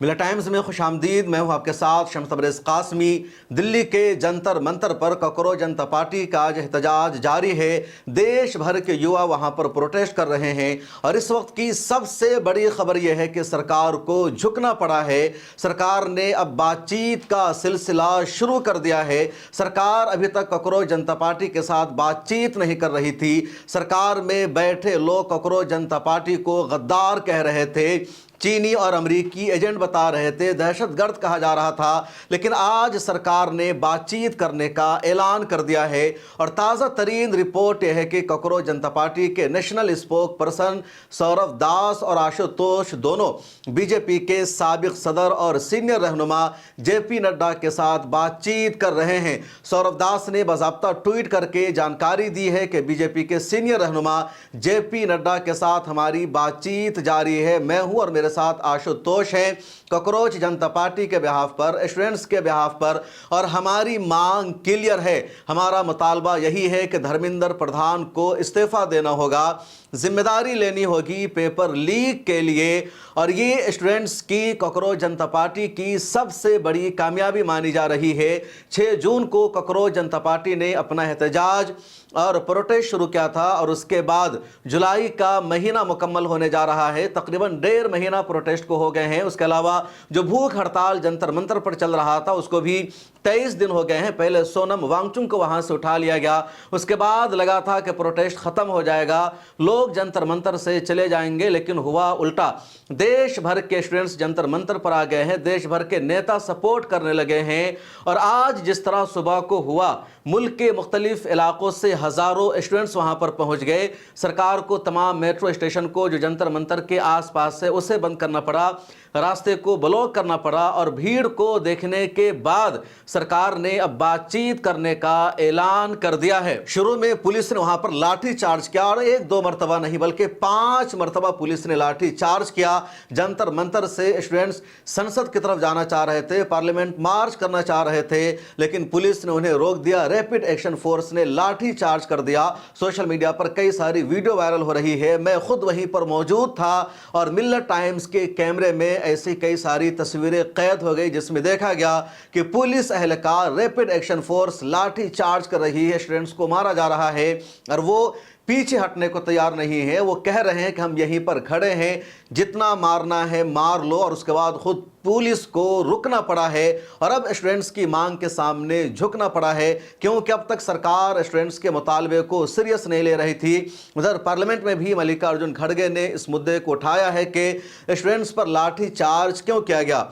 मिला टाइम्स में खुश आमदीद। मैं हूं आपके साथ शम्स तबरेज़ कासमी। दिल्ली के जंतर मंतर पर कॉकरोच जनता पार्टी का आज एहतजाज जारी है। देश भर के युवा वहां पर प्रोटेस्ट कर रहे हैं और इस वक्त की सबसे बड़ी खबर यह है कि सरकार को झुकना पड़ा है। सरकार ने अब बातचीत का सिलसिला शुरू कर दिया है। सरकार अभी तक कॉकरोच जनता पार्टी के साथ बातचीत नहीं कर रही थी। सरकार में बैठे लोग कॉकरोच जनता पार्टी को गद्दार कह रहे थे, चीनी और अमरीकी एजेंट बता रहे थे, दहशतगर्द कहा जा रहा था। लेकिन आज सरकार ने बातचीत करने का ऐलान कर दिया है और ताज़ा तरीन रिपोर्ट यह है कि कॉकरोच जनता पार्टी के नेशनल स्पोक पर्सन सौरभ दास और आशुतोष दोनों बीजेपी के साबिक सदर और सीनियर रहनुमा जेपी नड्डा के साथ बातचीत कर रहे हैं। सौरभ दास ने बाज़ाब्ता ट्वीट करके जानकारी दी है कि बीजेपी के सीनियर रहनुमा जेपी नड्डा के साथ हमारी बातचीत जारी है। मैं हूं और मेरे साथ आशुतोष हैं। कॉकरोच जनता पार्टी के बिहाफ पर, स्टूडेंट्स के बिहाफ पर, और हमारी मांग क्लियर है। हमारा मुतालबा यही है कि धर्मेंद्र प्रधान को इस्तीफा देना होगा, जिम्मेदारी लेनी होगी पेपर लीक के लिए। और ये स्टूडेंट्स की कॉकरोच जनता पार्टी की सबसे बड़ी कामयाबी मानी जा रही है। 6 जून को कॉकरोच जनता पार्टी ने अपना एहतजाज और प्रोटेस्ट शुरू किया था और उसके बाद जुलाई का महीना मुकम्मल होने जा रहा है। तकरीबन 1.5 महीना प्रोटेस्ट को हो गए हैं। उसके अलावा जो भूख हड़ताल जंतर मंतर पर चल रहा था उसको भी 23 दिन हो गए हैं। पहले सोनम वांगचुक को वहां से उठा लिया गया, उसके बाद लगा था कि प्रोटेस्ट खत्म हो जाएगा, लोग जंतर मंतर से चले जाएंगे, लेकिन हुआ उल्टा। देश भर के स्टूडेंट्स जंतर मंतर पर आ गए हैं, देश भर के नेता सपोर्ट करने लगे हैं। और आज जिस तरह सुबह को हुआ, मुल्क के मुख्तलिफ इलाकों से हजारों स्टूडेंट्स वहां पर पहुंच गए। सरकार को तमाम मेट्रो स्टेशन को जो जंतर मंतर के आसपास है उसे बंद करना पड़ा, रास्ते को ब्लॉक करना पड़ा। और भीड़ को देखने के बाद सरकार ने अब बातचीत करने का ऐलान कर दिया है। शुरू में पुलिस ने वहां पर लाठी चार्ज किया और 1-2 मरतबा नहीं बल्कि 5 मरतबा पुलिस ने लाठी चार्ज किया। जंतर मंतर से स्टूडेंट्स संसद की तरफ जाना चाह रहे थे, पार्लियामेंट मार्च करना चाह रहे थे, लेकिन पुलिस ने उन्हें रोक दिया। रैपिड एक्शन फोर्स ने लाठी चार्ज कर दिया। सोशल मीडिया पर कई सारी वीडियो वायरल हो रही है। मैं खुद वहीं पर मौजूद था और मिलत टाइम्स के कैमरे में ऐसी कई सारी तस्वीरें कैद हो गई जिसमें देखा गया कि पुलिस एहलकार, रैपिड एक्शन फोर्स लाठी चार्ज कर रही है, स्टूडेंट्स को मारा जा रहा है और वो पीछे हटने को तैयार नहीं है। वो कह रहे हैं कि हम यहीं पर खड़े हैं, जितना मारना है मार लो। और उसके बाद खुद पुलिस को रुकना पड़ा है और अब स्टूडेंट्स की मांग के सामने झुकना पड़ा है, क्योंकि अब तक सरकार स्टूडेंट्स के मुतालबे को सीरियस नहीं ले रही थी। उधर पार्लियामेंट में भी मल्लिकार्जुन खड़गे ने इस मुद्दे को उठाया है कि स्टूडेंट्स पर लाठी चार्ज क्यों किया गया।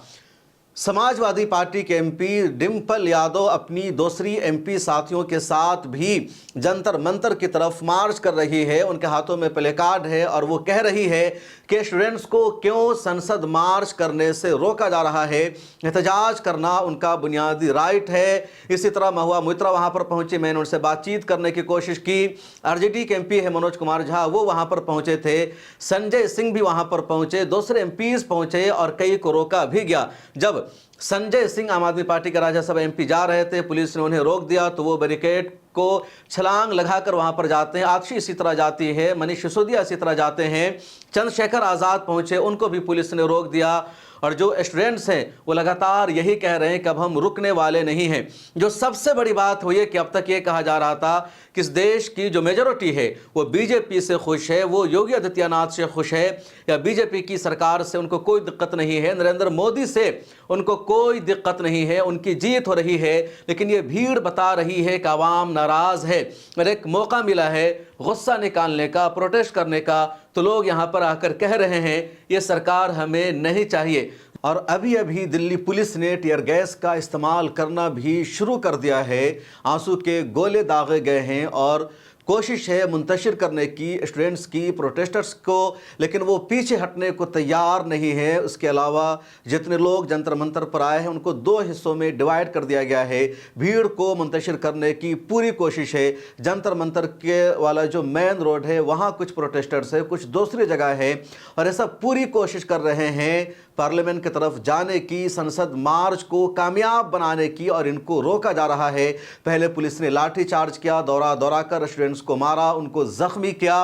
समाजवादी पार्टी के एमपी डिम्पल यादव अपनी दूसरी एमपी साथियों के साथ भी जंतर मंतर की तरफ मार्च कर रही है। उनके हाथों में प्ले कार्ड है और वो कह रही है कि स्टूडेंट्स को क्यों संसद मार्च करने से रोका जा रहा है। एहतजाज करना उनका बुनियादी राइट है। इसी तरह महुआ मोइत्रा वहां पर पहुंची, मैंने उनसे बातचीत करने की कोशिश की। आरजेडी के एमपी है मनोज कुमार झा, वो वहां पर पहुंचे थे। संजय सिंह भी वहां पर पहुंचे, दूसरे एमपीज पहुंचे और कई को रोका भी गया। जब संजय सिंह आम आदमी पार्टी के राज्यसभा एमपी जा रहे थे, पुलिस ने उन्हें रोक दिया तो वो बैरिकेड को छलांग लगाकर वहां पर जाते हैं। आतिशी इसी तरह जाती है, मनीष सिसोदिया इसी तरह जाते हैं। चंद्रशेखर आजाद पहुंचे, उनको भी पुलिस ने रोक दिया। और जो स्टूडेंट्स हैं वो लगातार यही कह रहे हैं कि अब हम रुकने वाले नहीं हैं। जो सबसे बड़ी बात हुई है कि अब तक ये कहा जा रहा था कि इस देश की जो मेजॉरिटी है वो बीजेपी से खुश है, वो योगी आदित्यनाथ से खुश है, या बीजेपी की सरकार से उनको कोई दिक्कत नहीं है, नरेंद्र मोदी से उनको कोई दिक्कत नहीं है, उनकी जीत हो रही है। लेकिन ये भीड़ बता रही है कि आवाम नाराज है और एक मौका मिला है गुस्सा निकालने का, प्रोटेस्ट करने का, तो लोग यहाँ पर आकर कह रहे हैं ये सरकार हमें नहीं चाहिए। और अभी अभी दिल्ली पुलिस ने टीयर गैस का इस्तेमाल करना भी शुरू कर दिया है। आंसू के गोले दागे गए हैं और कोशिश है मुंतशिर करने की स्टूडेंट्स की, प्रोटेस्टर्स को, लेकिन वो पीछे हटने को तैयार नहीं है। उसके अलावा जितने लोग जंतर मंतर पर आए हैं उनको 2 हिस्सों में डिवाइड कर दिया गया है। भीड़ को मुंतशिर करने की पूरी कोशिश है। जंतर मंतर के वाला जो मेन रोड है वहाँ कुछ प्रोटेस्टर्स है, कुछ दूसरी जगह है और ऐसा पूरी कोशिश कर रहे हैं पार्लियामेंट की तरफ जाने की, संसद मार्च को कामयाब बनाने की, और इनको रोका जा रहा है। पहले पुलिस ने लाठी चार्ज किया, दौरा दौरा कर स्टूडेंट्स को मारा, उनको जख्मी किया।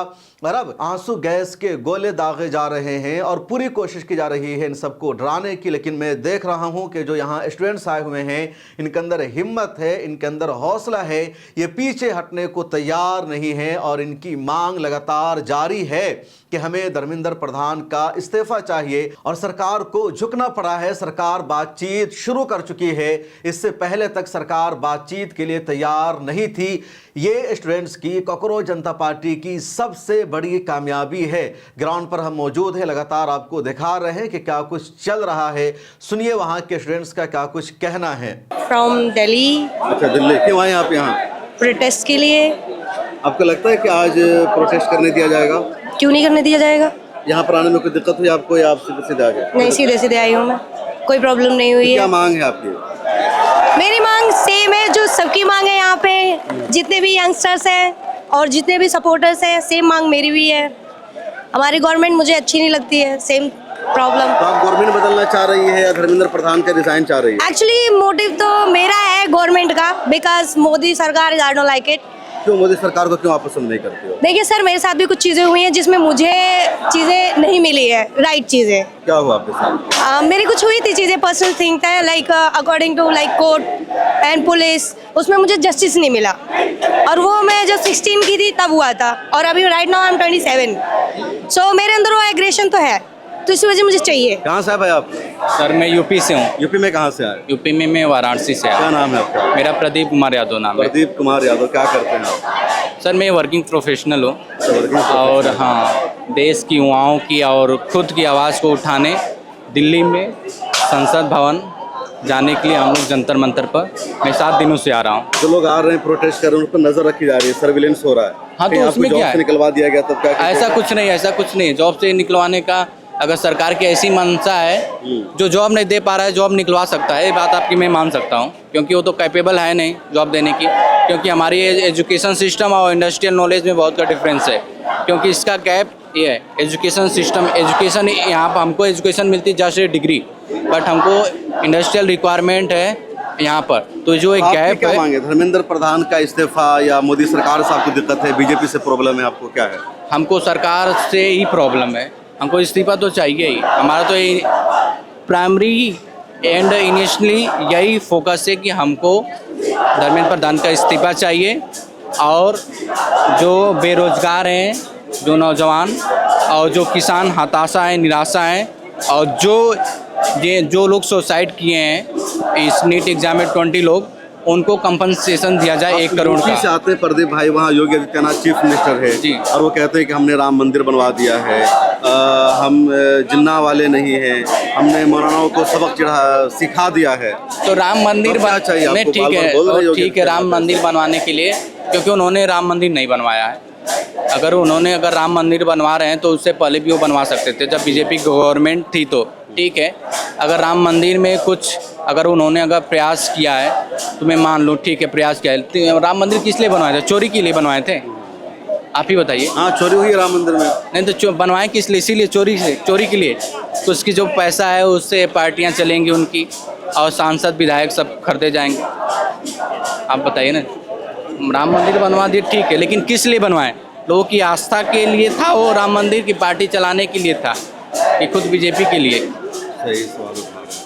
और अब आंसू गैस के गोले दागे जा रहे हैं और पूरी कोशिश की जा रही है इन सबको डराने की। लेकिन मैं देख रहा हूं कि जो यहाँ स्टूडेंट्स आए हुए हैं, इनके अंदर हिम्मत है, इनके अंदर हौसला है, ये पीछे हटने को तैयार नहीं है और इनकी मांग लगातार जारी है कि हमें धर्मेंद्र प्रधान का इस्तीफा चाहिए। और सरकार को झुकना पड़ा है। सरकार बातचीत शुरू कर चुकी है, इससे पहले तक सरकार बातचीत के लिए तैयार नहीं थी। ये स्टूडेंट्स की कॉकरोच जनता पार्टी की सबसे बड़ी कामयाबी है। ग्राउंड पर हम मौजूद हैं, लगातार आपको दिखा रहे हैं कि क्या कुछ चल रहा है। सुनिए वहां के स्टूडेंट्स का क्या कुछ कहना है। फ्रॉम दिल्ली। अच्छा, दिल्ली क्यों आए आप यहाँ? प्रोटेस्ट के लिए। आपको लगता है कि आज प्रोटेस्ट करने दिया जाएगा? क्यों नहीं करने दिया जाएगा? यहाँ पर आने में कोई दिक्कत हुई आपको या आप सीधे सीधे आ गए? नहीं, सीधे सीधे आई हूँ मैं, कोई प्रॉब्लम नहीं हुई है। क्या मांग है आपकी? मेरी मांग सेम है जो सबकी मांग है यहाँ पे, जितने भी यंगस्टर्स हैं और जितने भी सपोर्टर्स हैं, सेम मांग मेरी भी है। हमारी गवर्नमेंट मुझे अच्छी नहीं लगती है, सेम प्रॉब्लम। तो आप गवर्नमेंट बदलना चाह रही है या धर्मेंद्र प्रधान का रिजाइन चाह रही है? एक्चुअली मोटिव तो मेरा है गवर्नमेंट का, बिकॉज मोदी सरकार आई डोंट लाइक इट। क्यों मोदी सरकार को क्यों आप पसंद नहीं करते हो? देखिए सर, मेरे साथ भी कुछ चीज़ें हुई हैं जिसमें मुझे चीज़ें नहीं मिली है, राइट चीज़ें। क्या हुआ आपके साथ? मेरी कुछ हुई थी चीज़ें, पर्सनल थिंग था, like according to like court and police, उसमें मुझे जस्टिस नहीं मिला। और वो मैं जब 16 की थी तब हुआ था, और अभी राइट नाउ आई एम 27। सो मेरे अंदर वो एग्रेशन तो है, तो इसी वजह मुझे चाहिए। कहाँ से है भाई आप? सर मैं यूपी से हूँ। यूपी में कहाँ से आए? यूपी में मैं वाराणसी से क्या आया। नाम है आपका? मेरा प्रदीप कुमार यादव नाम है। प्रदीप कुमार यादव। क्या करते हैं आप? सर मैं वर्किंग प्रोफेशनल हूँ वर्किंग और हाँ, देश की युवाओं की और खुद की आवाज़ को उठाने दिल्ली में संसद भवन जाने के लिए हम लोग जंतर मंतर पर मैं 7 दिनों से आ रहा हूँ। जो लोग आ रहे हैं प्रोटेस्ट कर रहे हैं उन पर नजर रखी जा रही है, सर्विलेंस हो रहा है। हाँ, तो कहीं उसमें आपको क्या जॉब से है? निकलवा दिया गया तब क्या? ऐसा कुछ नहीं, ऐसा कुछ नहीं। जॉब से निकलवाने का अगर सरकार की ऐसी मंशा है, जो जॉब नहीं दे पा रहा है जॉब निकलवा सकता है, ये बात आपकी मैं मान सकता हूँ, क्योंकि वो तो कैपेबल है नहीं जॉब देने की। क्योंकि हमारी एजुकेशन सिस्टम और इंडस्ट्रियल नॉलेज में बहुत का डिफरेंस है। क्योंकि इसका गैप ये है, एजुकेशन सिस्टम, एजुकेशन यहाँ पर हमको एजुकेशन मिलती है जस्ट डिग्री, बट हमको इंडस्ट्रियल रिक्वायरमेंट है यहाँ पर। तो जो एक गैप क्या है। मांगे? धर्मेंद्र प्रधान का इस्तीफा या मोदी सरकार से आपको दिक्कत है, बीजेपी से प्रॉब्लम है, आपको क्या है? हमको सरकार से ही प्रॉब्लम है, हमको इस्तीफा तो चाहिए ही। हमारा तो ये प्राइमरी एंड इनिशियली यही फोकस है कि हमको धर्मेंद्र प्रधान का इस्तीफा चाहिए। और जो बेरोजगार हैं, जो नौजवान और जो किसान हताशा है, निराशा है, और जो लोग सुसाइड किए हैं इस नीट एग्जाम में 20 लोग, उनको कंपनसेशन दिया जाए 1 करोड़ का। से आते हैं प्रदीप भाई, वहाँ योगी आदित्यनाथ चीफ मिनिस्टर है जी, और वो कहते हैं कि हमने राम मंदिर बनवा दिया है, हम जिन्ना वाले नहीं हैं, हमने मौलानाओं को सबक सिखा दिया है। तो राम मंदिर चाहिए में ठीक है राम मंदिर बनवाने के लिए, क्योंकि उन्होंने राम मंदिर नहीं बनवाया है। अगर राम मंदिर बनवा रहे हैं तो उससे पहले भी वो बनवा सकते थे, जब बीजेपी गवर्नमेंट थी तो ठीक है। अगर राम मंदिर में कुछ अगर उन्होंने प्रयास किया है तो मैं मान लूँ, ठीक है प्रयास किया है। राम मंदिर किस लिए बनवाए थे? चोरी के लिए बनवाए थे? आप ही बताइए। हाँ, चोरी हुई है राम मंदिर में। नहीं तो बनवाए किस लिए? इसीलिए चोरी के लिए। तो उसकी जो पैसा है उससे पार्टियां चलेंगी उनकी, और सांसद विधायक सब खरीदे जाएंगे। आप बताइए ना। राम मंदिर बनवा दिए ठीक है, लेकिन किस लिए बनवाए? लोगों की आस्था के लिए था वो राम मंदिर, की पार्टी चलाने के लिए था कि खुद बीजेपी के लिए? सही सवाल उठा रहे हैं।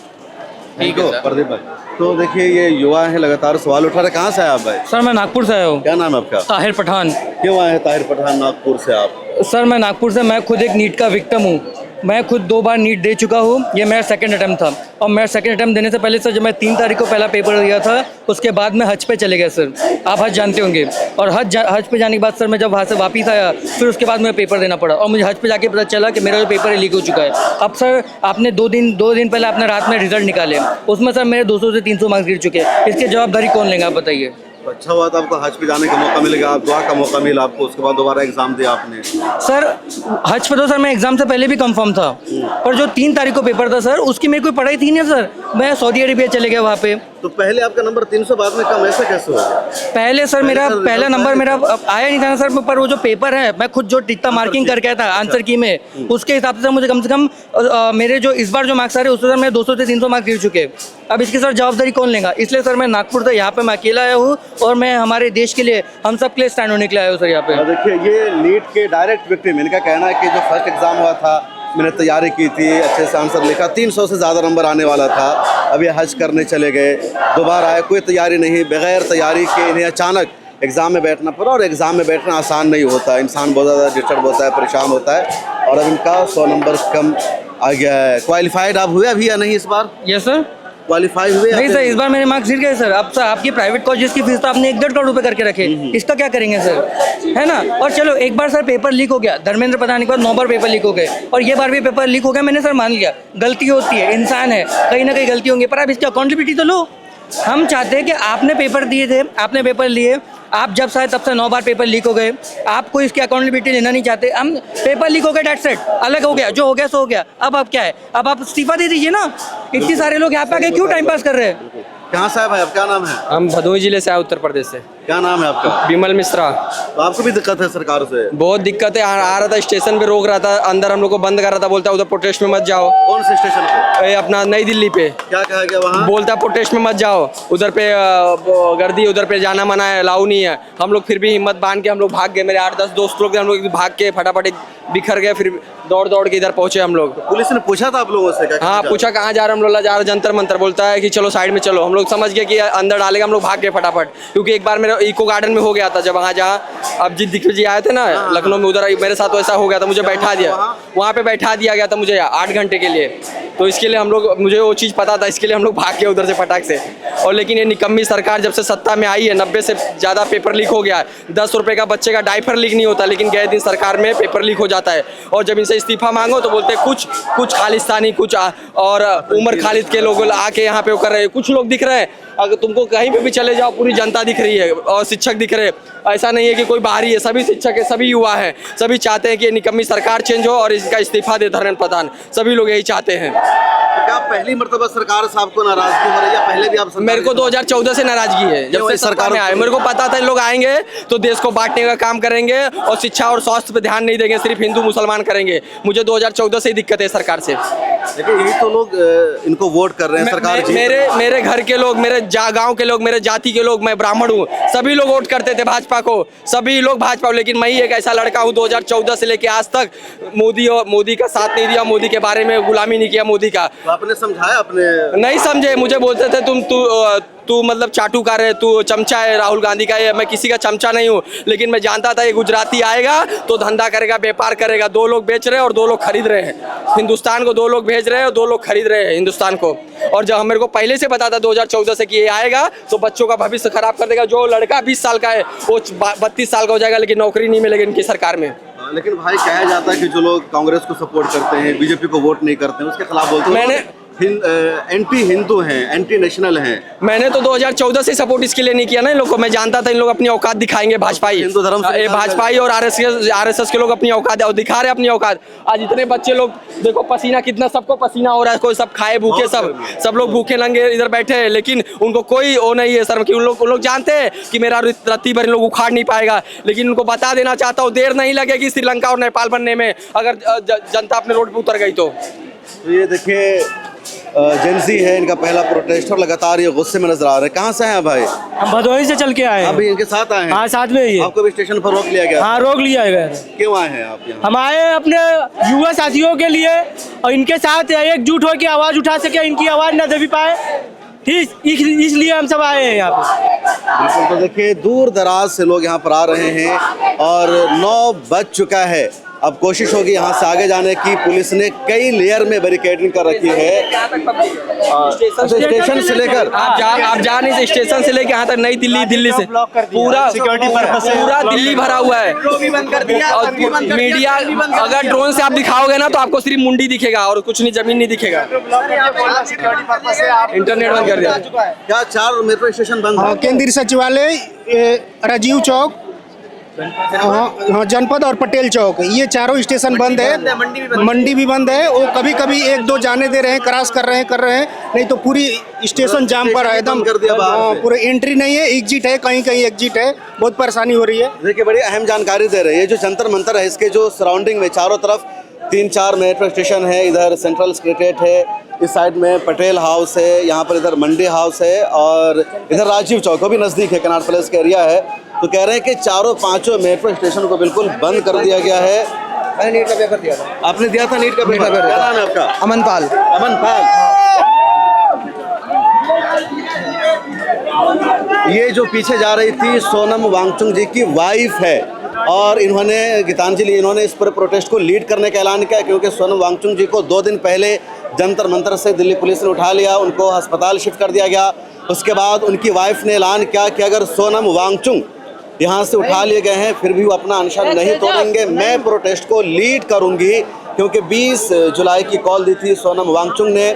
ठीक है प्रदीप भाई, तो देखिए ये युवा है, लगातार सवाल उठा रहे। कहाँ से आए आप भाई? सर मैं नागपुर से आया हूँ। क्या नाम है आपका? ताहिर पठान। क्यों आए हैं ताहिर पठान नागपुर से आप? सर मैं नागपुर से, मैं खुद एक नीट का विक्टिम हूँ। मैं खुद 2 बार नीट दे चुका हूँ, ये मेरा सेकंड अटेम्प्ट था। और मेरा सेकंड अटेम्प्ट देने से पहले सर, जब मैं 3 तारीख को पहला पेपर दिया था, उसके बाद मैं हज पे चले गया सर। आप हज जानते होंगे। और हज पे जाने के बाद सर मैं जब वहाँ से वापस आया, फिर उसके बाद मुझे पेपर देना पड़ा, और मुझे हज पे जाके पता चला कि मेरा जो पेपर है लीक हो चुका है। अब सर आपने 2 दिन पहले आपने रात में रिजल्ट निकाले, उसमें सर मेरे 200 से 300 मार्क्स गिर चुके हैं। इसकी जवाबदारी कौन लेगा आप बताइए? अच्छा हुआ तो आपको हज पे जाने का मौका मिलेगा, आप दुआ का मौका मिला आपको, उसके बाद दोबारा एग्जाम दिया आपने। सर हज पे तो सर मैं एग्जाम से पहले भी कंफर्म था, पर जो 3 तारीख को पेपर था सर, उसकी मेरी कोई पढ़ाई थी नहीं सर। मैं सऊदी अरेबिया चले गया वहाँ पे। तो पहले आपका नंबर 300 बाद में कम, ऐसा कैसे हो गया? पहले सर मेरा सर पहला रिजल्ट नंबर आया मेरा आया नहीं था ना सर, पर वो जो पेपर है मैं खुद जो जितना मार्किंग करके आया था आंसर की में, उसके हिसाब से मुझे कम से कम मेरे जो इस बार जो मार्क्स आ रहे हैं उससे सर मैं 200 से 300 मार्क्स गिर चुके हैं। अब इसकी सर जवाबदारी कौन लेगा? इसलिए सर मैं नागपुर से यहाँ पे मैं अकेला आया हूँ और मैं हमारे देश के लिए, हम सब के लिए स्टैंड होने के लिए आया हूँ सर यहाँ पे। देखिए ये नीट के डायरेक्ट विक्टिम, इनका कहना है कि जो फर्स्ट एग्जाम हुआ था मैंने तैयारी की थी, अच्छे से आंसर लिखा, 300 से ज़्यादा नंबर आने वाला था, अब ये हज करने चले गए, दोबारा आए, कोई तैयारी नहीं, बगैर तैयारी के इन्हें अचानक एग्ज़ाम में बैठना पड़ा। और एग्ज़ाम में बैठना आसान नहीं होता, इंसान बहुत ज़्यादा डिस्टर्ब होता है, परेशान होता है। और अब इनका 100 नंबर कम आ गया है। क्वालिफाइड आप हुए अभी या नहीं इस बार? Yes sir. क्वालिफाई हुए? नहीं सर, इस बार मेरे मार्क्स गिर गए सर। अब सर आपकी प्राइवेट कॉलेज की फीस तो आपने 1-1.5 करोड़ रुपए करके रखे, इसका क्या करेंगे सर, है ना? और चलो एक बार सर पेपर लीक हो गया, धर्मेंद्र प्रधान के बाद 9 बार पेपर लीक हो गए, और ये बार भी पेपर लीक हो गया। मैंने सर मान लिया गलती होती है, इंसान है, कहीं ना कहीं गलती होंगी, पर आप इसकी अकाउंटेबिलिटी तो लो। हम चाहते हैं कि आपने पेपर दिए थे, आपने पेपर लिए, आप जब चाहे तब से 9 बार पेपर लीक हो गए, आपको इसकी अकाउंटेबिलिटी लेना नहीं चाहते। हम पेपर लीक हो गए, डेट सेट, अलग हो गया, जो हो गया सो हो गया। अब आप क्या है, अब आप इस्तीफा दे दीजिए ना। इतने सारे लोग यहाँ पे आके क्यों टाइम पास कर रहे हैं? कहाँ से है भाई, आप क्या नाम है? हम भदोही जिले से आए, उत्तर प्रदेश से। क्या नाम है आपका? विमल मिश्रा। तो आपको भी दिक्कत है सरकार से? बहुत दिक्कत है, आ रहा था स्टेशन पे रोक रहा था, अंदर हम लोग को बंद कर रहा था, बोलता उधर प्रोटेस्ट में मत जाओ। कौन से स्टेशन पे? अपना नई दिल्ली पे। क्या कहा गया वहाँ? बोलता प्रोटेस्ट में मत जाओ, उधर पे गर्दी, उधर पे जाना मना है, अलाउ नहीं है। हम लोग फिर भी हिम्मत बांध के हम लोग भाग गए, मेरे 8-10 दोस्त लोग थे, हम लोग भाग के फटाफट बिखर गए, फिर दौड़ दौड़ के इधर पहुंचे हम लोग। पुलिस ने पूछा था आप लोगों से क्या? हाँ पूछा कहाँ जा रहे हम लोग, जा रहे जंतर मंतर, बोलता है कि चलो साइड में चलो। हम लोग समझ गए कि अंदर डालेगा, हम लोग भाग गए फटाफट, क्योंकि एक बार मेरा इको गार्डन में हो गया था, जब वहाँ जहाँ अब दिग्विजय जी आए थे ना लखनऊ में, उधर मेरे साथ वैसा हो गया था, मुझे बैठा दिया, वहाँ पे बैठा दिया गया था मुझे 8 घंटे के लिए। तो इसके लिए हम लोग, मुझे वो चीज़ पता था, इसके लिए हम लोग भाग गए उधर से फटाक से। और लेकिन ये निकम्मी सरकार जब से सत्ता में आई है, 90 से ज़्यादा पेपर लीक हो गया है। 10 रुपये का बच्चे का डायपर लीक नहीं होता, लेकिन गए दिन सरकार में पेपर लीक हो जाता है। और जब इनसे इस्तीफा मांगो तो बोलते हैं कुछ खालिस्तानी, कुछ और उमर खालिद के लोग आके यहाँ पे वो कर रहे हैं। कुछ लोग दिख रहे हैं, अगर तुमको कहीं पे भी चले जाओ पूरी जनता दिख रही है और शिक्षक दिख रहे हैं। ऐसा नहीं है कि कोई बाहरी है, सभी शिक्षक है, सभी युवा हैं, सभी चाहते हैं कि ये निकम्मी सरकार चेंज हो और इसका इस्तीफा दे धर्मेंद्र प्रधान, सभी लोग यही चाहते हैं। तो क्या पहली मर्तबा सरकार से आपको नाराजगी हो रही है? पहले भी आप मेरे को 2014 से नाराजगी है, जब से सरकार में आए। मेरे को पता था लोग आएंगे तो देश को बांटने का काम करेंगे और शिक्षा और स्वास्थ्य पे ध्यान नहीं देंगे, सिर्फ हिंदू मुसलमान करेंगे। मुझे 2014 से ही दिक्कत है सरकार से। देखिए यही तो लोग इनको वोट कर रहे हैं, सरकार मेरे घर के लोग, मेरे गांव के लोग, मेरे जाति के लोग, मैं ब्राह्मण हूँ, सभी लोग वोट करते थे भाजपा को, सभी लोग भाजपा। लेकिन मैं ही एक ऐसा लड़का हूँ 2014 से लेके आज तक मोदी का साथ नहीं दिया, मोदी के बारे में गुलामी नहीं किया मोदी का। तो आपने समझाया? अपने नहीं समझे, मुझे बोलते थे तू मतलब चाटुकार है, तू चमचा है राहुल गांधी का। ये मैं किसी का चमचा नहीं हूँ, लेकिन मैं जानता था ये गुजराती आएगा तो धंधा करेगा, व्यापार करेगा। 2 लोग बेच रहे हैं और 2 लोग खरीद रहे हैं हिंदुस्तान को, 2 लोग भेज रहे हैं और 2 लोग खरीद रहे हैं हिंदुस्तान को। और जब मेरे को पहले से पता था 2014 से कि ये आएगा तो बच्चों का भविष्य खराब कर देगा। जो लड़का 20 साल का है वो 32 साल का हो जाएगा, लेकिन नौकरी नहीं मिलेगी इनकी सरकार में। लेकिन भाई कहा जाता है कि जो लोग कांग्रेस को सपोर्ट करते हैं, बीजेपी को वोट नहीं करते हैं, उसके खिलाफ बोलते हैं। मैंने एंटी हिंदू हैं, एंटी नेशनल हैं। मैंने तो 2014 से सपोर्ट इसके लिए नहीं किया ना इन लोग को। मैं जानता था इन लोग अपनी औकात दिखाएंगे, भाजपाई, हिंदू धर्म से भाजपाई और आरएसएस के लोग अपनी औकात और दिखा रहे अपनी औकात। आज इतने बच्चे लोग देखो, पसीना कितना, सबको पसीना हो रहा है, कोई सब खाए भूखे, सब लोग भूखे नंगे इधर बैठे हैं, लेकिन उनको कोई वो नहीं है शर्म की। उन लोग जानते हैं कि मेरा रत्ती भर इन लोग उखाड़ नहीं पाएगा, लेकिन उनको बता देना चाहता हूँ, देर नहीं लगेगी श्रीलंका और नेपाल बनने में, अगर जनता अपने रोड पर उतर गई तो। ये देखिए जेंजी है, इनका पहला प्रोटेस्ट और लगातार ये गुस्से में नजर आ रहे हैं। कहाँ से हैं भाई? हम भदोही से चल के आए हैं। अभी इनके साथ आए हैं? हाँ साथ में ही है। आपको भी स्टेशन पर रोक लिया गया? हाँ रोक लिया गया। क्यों आए हैं आप यहाँ? हम आए हैं अपने युवा साथियों के लिए और इनके साथ एकजुट होकर आवाज उठा सके, इनकी आवाज न दबी पाए, ठीक इसलिए हम सब आए हैं यहाँ पे। बिल्कुल। तो देखिए दूर दराज से लोग यहाँ पर आ रहे हैं और 9 बज चुका है। अब कोशिश होगी यहाँ से आगे जाने की। पुलिस ने कई लेयर में बैरिकेडिंग कर रखी है। स्टेशन से लेकर आप जा नहीं, स्टेशन से लेकर यहाँ तक नई दिल्ली से पूरा सिक्योरिटी पर्पस से पूरा दिल्ली भरा हुआ है। और मीडिया अगर ड्रोन से आप दिखाओगे ना तो आपको सिर्फ मुंडी दिखेगा और कुछ नहीं, जमीन नहीं दिखेगा। इंटरनेट बंद कर दिया। क्या 4 मेट्रो स्टेशन बंद है? केंद्रीय सचिवालय, राजीव चौक, हाँ, जनपद और पटेल चौक, ये चारों स्टेशन बंद है। मंडी भी बंद है। वो कभी कभी एक दो जाने दे रहे हैं, क्रॉस कर रहे हैं, नहीं तो पूरी स्टेशन जाम पर है एकदम। कर दिया बाहर हाँ, से। पूरे एंट्री नहीं है, एग्जिट है, कहीं कहीं एग्जिट है। बहुत परेशानी हो रही है। देखिए बड़ी अहम जानकारी दे रहे हैं। ये जो जंतर मंतर है, इसके जो सराउंडिंग में चारों तरफ 3-4 मेट्रो स्टेशन है। इधर सेंट्रल सेक्रेटरीट है, इस साइड में पटेल हाउस है, यहाँ पर इधर मंडी हाउस है और इधर राजीव चौक, वो भी नज़दीक है, कनाट प्लेस का एरिया है। तो कह रहे हैं कि चारों पांचों मेट्रो स्टेशन को बिल्कुल बंद कर दिया गया है। मैंने नीट का पेपर दिया था। आपने दिया था नीट का पेपर? क्या नाम है आपका? अमनपाल। अमनपाल। ये जो पीछे जा रही थी सोनम वांगचुक जी की वाइफ है और इन्होंने, गीतांजलि, इन्होंने इस पर प्रोटेस्ट को लीड करने का ऐलान किया क्योंकि सोनम वांगचुक जी को 2 दिन पहले जंतर मंतर से दिल्ली पुलिस ने उठा लिया, उनको अस्पताल शिफ्ट कर दिया गया। उसके बाद उनकी वाइफ ने ऐलान किया कि अगर सोनम वांगचुक यहाँ से उठा लिए गए हैं फिर भी वो अपना अनशन नहीं तोड़ेंगे, मैं प्रोटेस्ट को लीड करूँगी। क्योंकि 20 जुलाई की कॉल दी थी सोनम वांगचुक ने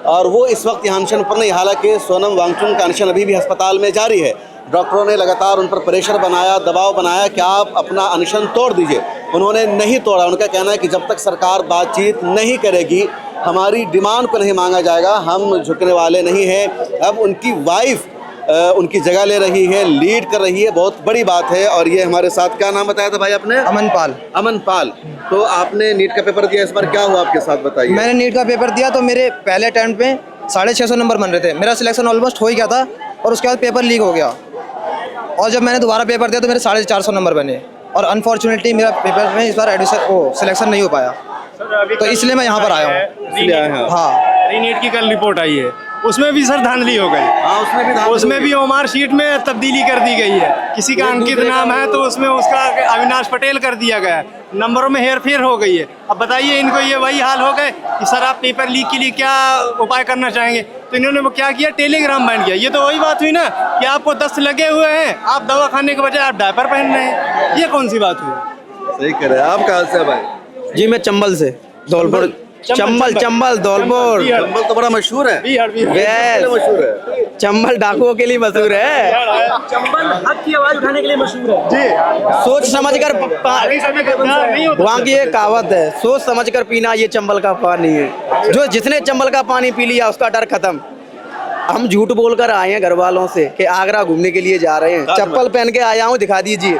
और वो इस वक्त यहाँ अनशन पर नहीं, हालांकि सोनम वांगचुक का अनशन अभी भी अस्पताल में जारी है। डॉक्टरों ने लगातार उन पर प्रेशर बनाया, दबाव बनाया कि आप अपना अनशन तोड़ दीजिए। उन्होंने नहीं तोड़ा। उनका कहना है कि जब तक सरकार बातचीत नहीं करेगी, हमारी डिमांड को नहीं मांगा जाएगा, हम झुकने वाले नहीं हैं। अब उनकी वाइफ उनकी जगह ले रही है, लीड कर रही है, बहुत बड़ी बात है। और ये हमारे साथ, क्या नाम बताया था भाई आपने? अमनपाल। अमनपाल। तो आपने नीट का पेपर दिया, इस बार क्या हुआ आपके साथ, बताइए। मैंने नीट का पेपर दिया तो मेरे पहले अटेम्प्ट में 650 नंबर बन रहे थे। मेरा सिलेक्शन ऑलमोस्ट हो ही गया था और उसके बाद पेपर लीक हो गया और जब मैंने दोबारा पेपर दिया तो मेरे 450 नंबर बने और अनफॉर्चुनेटली मेरा पेपर में इस बार एडमिशन सिलेक्शन नहीं हो पाया, तो इसलिए मैं यहाँ पर आया हूँ। इसलिए आए हैं। हाँ, रीनीट की कल रिपोर्ट आई है, उसमें भी सर धांधली हो गई। हाँ, उसमें भी ओमार शीट में तब्दीली कर दी गई है। किसी का अंकित नाम है तो उसमें उसका अविनाश पटेल कर दिया गया है, नंबरों में हेर फेर हो गई है। अब बताइए, इनको ये वही हाल हो गए कि सर आप पेपर लीक के लिए क्या उपाय करना चाहेंगे, तो इन्होंने वो क्या किया, टेलीग्राम बैन किया। ये तो वही बात हुई ना कि आपको दस्त लगे हुए हैं, आप दवा खाने के बजाय आप डायपर पहन रहे हैं, ये कौन सी बात हुई? सही कह रहे हैं। आप कहाँ से हैं भाई? जी मैं चंबल से, धौलपुर। चंबल धौलपुर। चंबल तो बड़ा मशहूर है। Yes। मशहूर है। चंबल डाकुओं के लिए मशहूर है। चंबल हक की आवाज उठाने के लिए मशहूर है जी। सोच समझ कर वहाँ की एक कहावत है, सोच समझ कर पीना ये चंबल का पानी है। जो जिसने चंबल का पानी पी लिया उसका डर खत्म। हम झूठ बोलकर आए हैं घर वालों से कि आगरा घूमने के लिए जा रहे हैं, चप्पल पहन के आया हूँ, दिखा दीजिए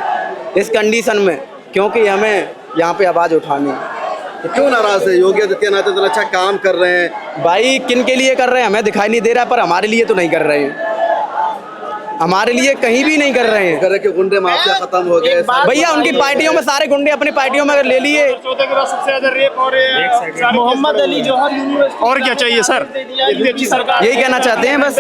इस कंडीशन में, क्योंकि हमें यहाँ पे आवाज उठानी है। तो क्यों नाराज है? योगी आदित्यनाथ तो अच्छा काम कर रहे हैं भाई, किन के लिए कर रहे हैं हमें दिखाई नहीं दे रहा, पर हमारे लिए तो नहीं कर रहे हैं, हमारे लिए कहीं भी नहीं कर रहे हैं। करे कि गुंडे माफिया खत्म हो गए भैया उनकी पार्टियों में सारे गुंडे अपनी पार्टियों में अगर ले लिए। सबसे ज्यादा रेप हो रहे हैं। मोहम्मद अली जौहर यूनिवर्सिटी, और क्या चाहिए सर? इतनी अच्छी सरकार, यही कहना चाहते हैं बस।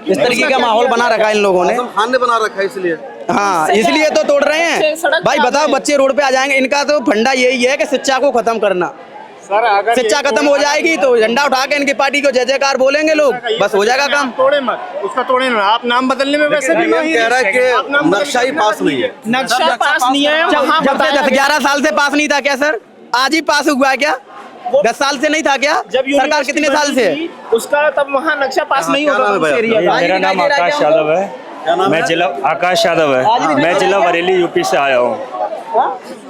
इस तरीके का माहौल बना रखा है इन लोगों ने। आजम खान ने बना रखा है इसलिए। हाँ, इसलिए तो तोड़ रहे हैं। भाई बताओ, बच्चे रोड पे आ जाएंगे, इनका तो फंडा यही है कि शिक्षा को खत्म करना। सर अगर शिक्षा खत्म हो जाएगी तो झंडा उठा के इनकी पार्टी को जय जयकार बोलेंगे लोग, बस हो जाएगा काम। तोड़े मत, उसका तोड़े ना। आप नाम बदलने में वैसे भी नहीं कह रहा है कि नक्शा ही पास नहीं है। नक्शा पास नहीं है। जहाँ जब से 10-11 साल से पास नहीं था क्या सर? आज ही पास हुआ है क्या? 10 साल से नहीं था क्या? सरकार कितने साल से है? उसका तब वहाँ नक्शा पास नहीं क्या नाम है भाई आपका? मेरा नाम आकाश यादव है। मैं जिला आकाश यादव है। मैं जिला बरेली यूपी से आया हूँ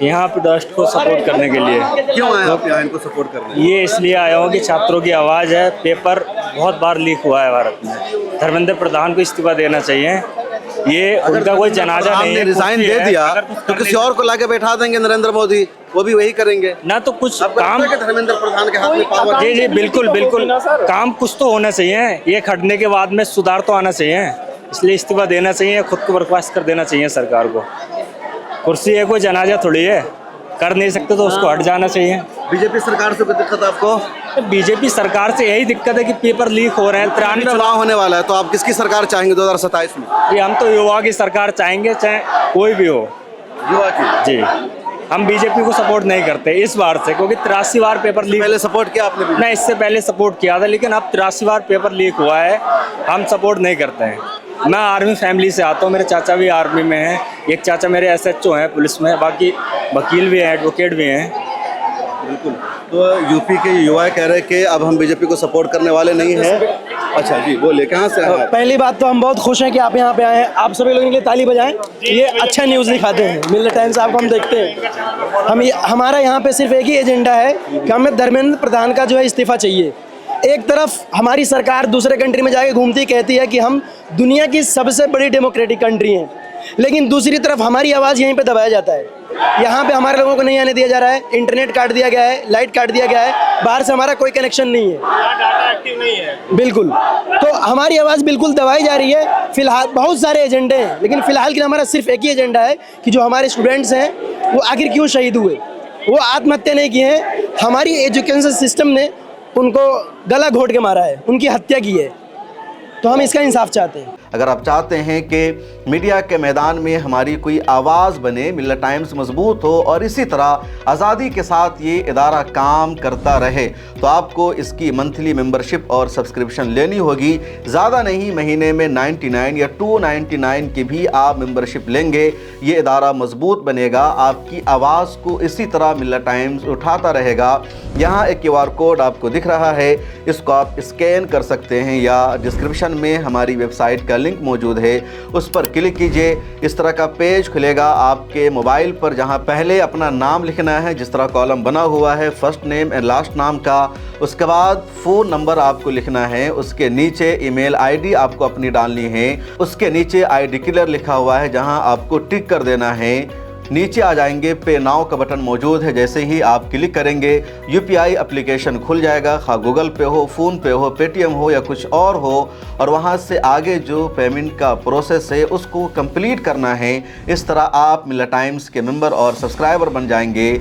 यहाँ प्रोटेस्ट को सपोर्ट करने के लिए। क्यों आए आप यहाँ इनको सपोर्ट करने? ये इसलिए आया हूँ कि छात्रों की आवाज़ है। पेपर बहुत बार लीक हुआ है भारत में। धर्मेंद्र प्रधान को इस्तीफा देना चाहिए। ये उनका कोई जनाजा नहीं है। रिजाइन दे दिया तो किसी और को लाके बैठा देंगे नरेंद्र मोदी, वो भी वही करेंगे ना। तो कुछ अब काम, धर्मेंद्र प्रधान के हाथ में पावर। जी जी बिल्कुल बिल्कुल, काम कुछ तो होना चाहिए। ये खटने के बाद में सुधार तो आना चाहिए, इसलिए इस्तीफा देना चाहिए, खुद को बर्खास्त कर देना चाहिए सरकार को। कुर्सी है, कोई जनाजा थोड़ी है, कर नहीं सकते तो उसको हट जाना चाहिए। बीजेपी सरकार से कोई दिक्कत आपको? तो बीजेपी सरकार से यही दिक्कत है कि पेपर लीक हो रहे हैं। 93 चुनाव होने वाला है तो आप किसकी सरकार चाहेंगे 2027 में? ये हम तो युवा की सरकार चाहेंगे, चाहे कोई भी हो। युवा की? जी, हम बीजेपी को सपोर्ट नहीं करते इस बार से, क्योंकि 83 बार पेपर लीक। पहले सपोर्ट किया आपने भी? नहीं, इससे पहले सपोर्ट किया था, लेकिन अब 83 बार पेपर लीक हुआ है, हम सपोर्ट नहीं करते हैं। मैं आर्मी फैमिली से आता हूँ, मेरे चाचा भी आर्मी में हैं, एक चाचा मेरे SHO हैं पुलिस में, बाकी वकील भी हैं, एडवोकेट भी हैं। बिल्कुल। तो यूपी के युवा कह रहे हैं कि अब हम बीजेपी को सपोर्ट करने वाले नहीं हैं अच्छा जी, बोलिए कहाँ से आए आप? पहली बात तो हम बहुत खुश हैं कि आप यहाँ पे आए हैं। आप सभी लोगों के लिए ताली बजाएं। ये अच्छा न्यूज़ दिखाते हैं, मिलर टाइम्स आपको हम देखते हैं। हमारा यहाँ पे सिर्फ एक ही एजेंडा है कि हमें धर्मेंद्र प्रधान का जो है इस्तीफा चाहिए। एक तरफ हमारी सरकार दूसरे कंट्री में जाके घूमती कहती है कि हम दुनिया की सबसे बड़ी डेमोक्रेटिक कंट्री हैं, लेकिन दूसरी तरफ हमारी आवाज़ यहीं पे दबाया जाता है। यहाँ पे हमारे लोगों को नहीं आने दिया जा रहा है, इंटरनेट काट दिया गया है, लाइट काट दिया गया है, बाहर से हमारा कोई कनेक्शन नहीं है, डाटा एक्टिव नहीं है। बिल्कुल। तो हमारी आवाज़ बिल्कुल दबाई जा रही है। फिलहाल बहुत सारे एजेंडे हैं, लेकिन फिलहाल के लिए हमारा सिर्फ एक ही एजेंडा है कि जो हमारे स्टूडेंट्स हैं वो आखिर क्यों शहीद हुए। वो आत्महत्या नहीं किए हैं, हमारी एजुकेशन सिस्टम ने उनको गला घोट के मारा है, उनकी हत्या की है। तो हम इसका इंसाफ चाहते हैं। अगर आप चाहते हैं कि मीडिया के मैदान में हमारी कोई आवाज़ बने, मिलर टाइम्स मजबूत हो और इसी तरह आज़ादी के साथ ये इदारा काम करता रहे, तो आपको इसकी मंथली मेंबरशिप और सब्सक्रिप्शन लेनी होगी। ज़्यादा नहीं, महीने में 99 या 299 की भी आप मेंबरशिप लेंगे, ये इदारा मजबूत बनेगा। आपकी आवाज़ को इसी तरह मिलर टाइम्स उठाता रहेगा। यहाँ एक QR कोड आपको दिख रहा है, इसको आप स्कैन कर सकते हैं या डिस्क्रिप्शन में हमारी वेबसाइट का लिंक मौजूद है, उस पर क्लिक कीजिए। इस तरह का पेज खुलेगा आपके मोबाइल पर, जहां पहले अपना नाम लिखना है, जिस तरह कॉलम बना हुआ है फर्स्ट नेम एंड लास्ट नाम का। उसके बाद फ़ोन नंबर आपको लिखना है, उसके नीचे ईमेल आईडी आपको अपनी डालनी है, उसके नीचे आई डिक्लेयर लिखा हुआ है जहां आपको टिक कर देना है। नीचे आ जाएंगे, पे नाउ का बटन मौजूद है, जैसे ही आप क्लिक करेंगे UPI एप्लीकेशन खुल जाएगा, खा गूगल पे हो, फ़ोन पे हो, पेटीएम हो या कुछ और हो, और वहां से आगे जो पेमेंट का प्रोसेस है उसको कंप्लीट करना है। इस तरह आप मिलर टाइम्स के मेंबर और सब्सक्राइबर बन जाएंगे।